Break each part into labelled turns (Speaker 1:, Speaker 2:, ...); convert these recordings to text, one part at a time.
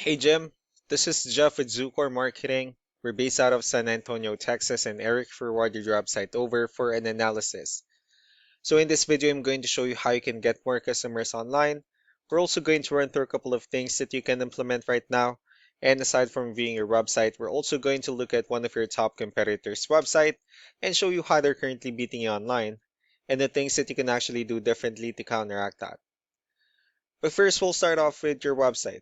Speaker 1: Hey Jim, this is Jeff with Zucor Marketing. We're based out of San Antonio, Texas, and Eric forwarded your website over for an analysis. So in this video, I'm going to show you how you can get more customers online. We're also going to run through a couple of things that you can implement right now. And aside from viewing your website, we're also going to look at one of your top competitors' website and show you how they're currently beating you online and the things that you can actually do differently to counteract that. But first, we'll start off with your website.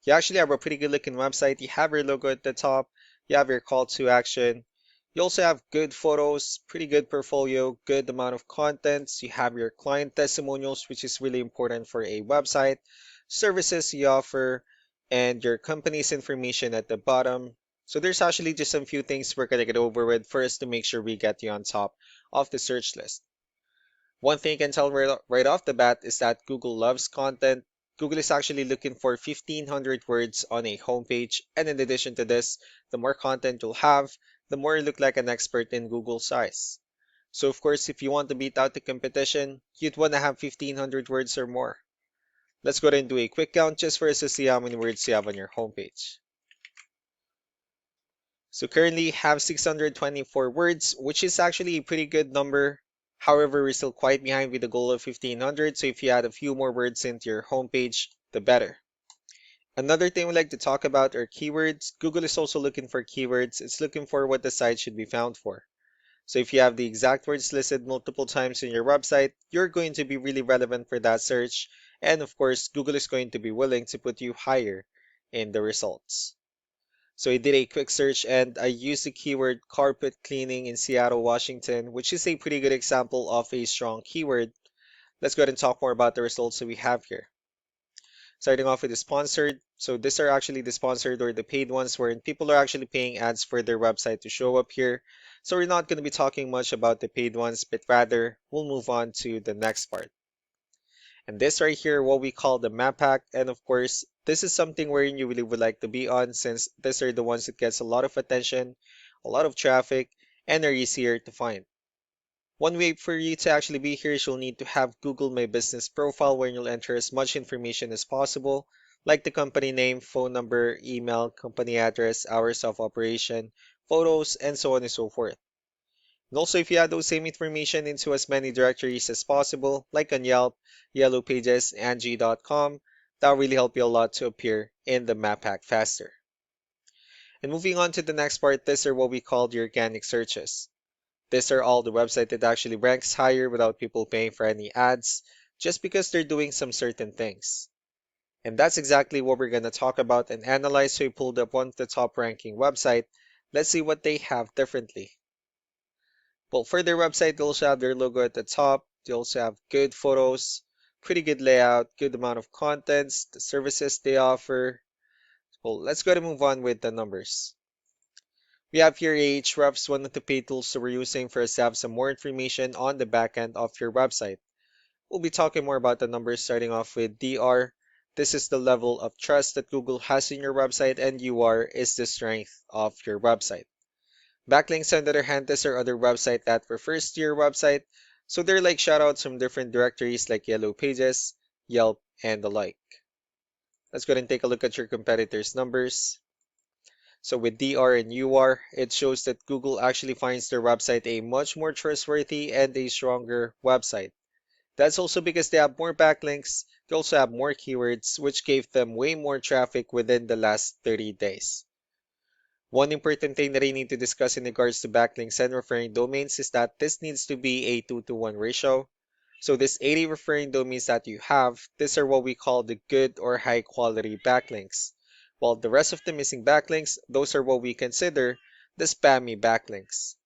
Speaker 1: You actually have a pretty good looking website. You have your logo at the top. You have your call to action. You also have good photos, pretty good portfolio, good amount of contents. You have your client testimonials, which is really important for a website, services you offer, and your company's information at the bottom. So there's actually just some few things we're gonna get over with first to make sure we get you on top of the search list. One thing you can tell right off the bat is that Google loves content. Google is actually looking for 1500 words on a homepage. And in addition to this, the more content you'll have, the more you look like an expert in Google's eyes. So of course, if you want to beat out the competition, you'd want to have 1500 words or more. Let's go ahead and do a quick count just for us to see how many words you have on your homepage. So currently you have 624 words, which is actually a pretty good number. However, we're still quite behind with the goal of 1500, so if you add a few more words into your homepage, the better. Another thing we like to talk about are keywords. Google is also looking for keywords. It's looking for what the site should be found for. So if you have the exact words listed multiple times in your website, you're going to be really relevant for that search. And of course, Google is going to be willing to put you higher in the results. So I did a quick search and I used the keyword carpet cleaning in Seattle, Washington, which is a pretty good example of a strong keyword. Let's go ahead and talk more about the results that we have here. Starting off with the sponsored. So these are actually the sponsored or the paid ones wherein people are actually paying ads for their website to show up here. So we're not going to be talking much about the paid ones, but rather we'll move on to the next part. And this right here, what we call the map pack. And of course, this is something where you really would like to be on since these are the ones that gets a lot of attention, a lot of traffic, and are easier to find. One way for you to actually be here is you'll need to have Google My Business profile where you'll enter as much information as possible, like the company name, phone number, email, company address, hours of operation, photos, and so on and so forth. And also, if you add those same information into as many directories as possible, like on Yelp, Yellow Pages, Angie.com, that'll really help you a lot to appear in the map pack faster. And moving on to the next part, these are what we call the organic searches. These are all the website that actually ranks higher without people paying for any ads, just because they're doing some certain things. And that's exactly what we're going to talk about and analyze. So we pulled up one of the top ranking website. Let's see what they have differently. Well, for their website, they also have their logo at the top. They also have good photos, pretty good layout, good amount of contents, the services they offer. Well, let's go to move on with the numbers. We have here Ahrefs, one of the paid tools that we're using for us to have some more information on the back end of your website. We'll be talking more about the numbers starting off with DR. This is the level of trust that Google has in your website, and UR is the strength of your website. Backlinks, on the other hand, these are other websites that refers to your website, so they're like shoutouts from different directories like Yellow Pages, Yelp, and the like. Let's go ahead and take a look at your competitors' numbers. So with DR and UR, it shows that Google actually finds their website a much more trustworthy and a stronger website. That's also because they have more backlinks, they also have more keywords, which gave them way more traffic within the last 30 days. One important thing that I need to discuss in regards to backlinks and referring domains is that this needs to be a 2-to-1 ratio. So this 80 referring domains that you have, these are what we call the good or high quality backlinks. While the rest of the missing backlinks, those are what we consider the spammy backlinks.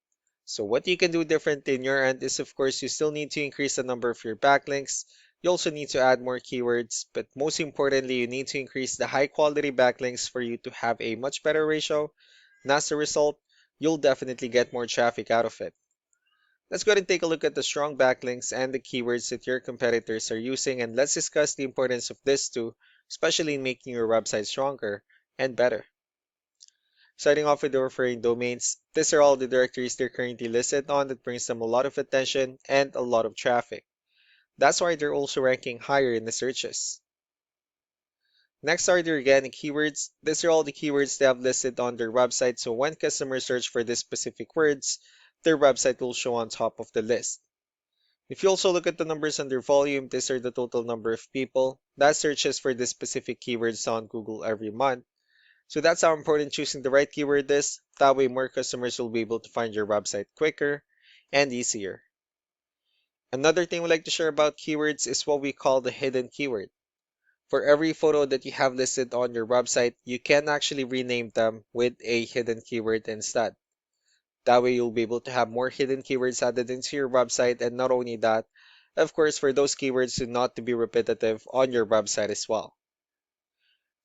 Speaker 1: So what you can do different in your end is of course you still need to increase the number of your backlinks. You also need to add more keywords, but most importantly, you need to increase the high quality backlinks for you to have a much better ratio. And as a result, you'll definitely get more traffic out of it. Let's go ahead and take a look at the strong backlinks and the keywords that your competitors are using, and let's discuss the importance of this too, especially in making your website stronger and better. Starting off with the referring domains, these are all the directories they're currently listed on that brings them a lot of attention and a lot of traffic. That's why they're also ranking higher in the searches. Next are the organic keywords. These are all the keywords they have listed on their website, so when customers search for these specific words, their website will show on top of the list. If you also look at the numbers under volume, these are the total number of people that searches for this specific keywords on Google every month. So that's how important choosing the right keyword is. That way more customers will be able to find your website quicker and easier. Another thing we like to share about keywords is what we call the hidden keyword. For every photo that you have listed on your website, you can actually rename them with a hidden keyword instead. That way you'll be able to have more hidden keywords added into your website, and not only that, of course, for those keywords to not to be repetitive on your website as well.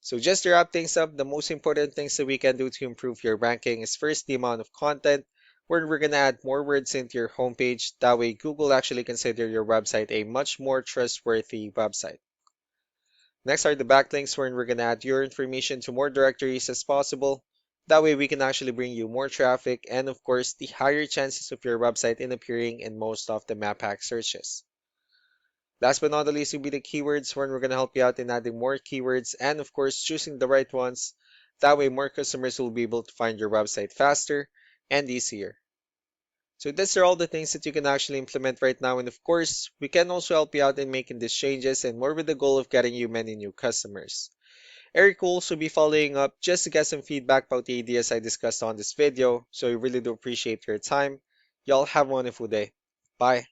Speaker 1: So just to wrap things up, the most important things that we can do to improve your ranking is first the amount of content, where we're going to add more words into your homepage. That way Google actually consider your website a much more trustworthy website. Next are the backlinks, wherein we're going to add your information to more directories as possible. That way we can actually bring you more traffic and of course the higher chances of your website in appearing in most of the map hack searches. Last but not the least will be the keywords, wherein we're going to help you out in adding more keywords and of course choosing the right ones. That way more customers will be able to find your website faster and easier. So these are all the things that you can actually implement right now, and of course, we can also help you out in making these changes and more with the goal of getting you many new customers. Eric will also be following up just to get some feedback about the ideas I discussed on this video, so I really do appreciate your time. Y'all have a wonderful day. Bye.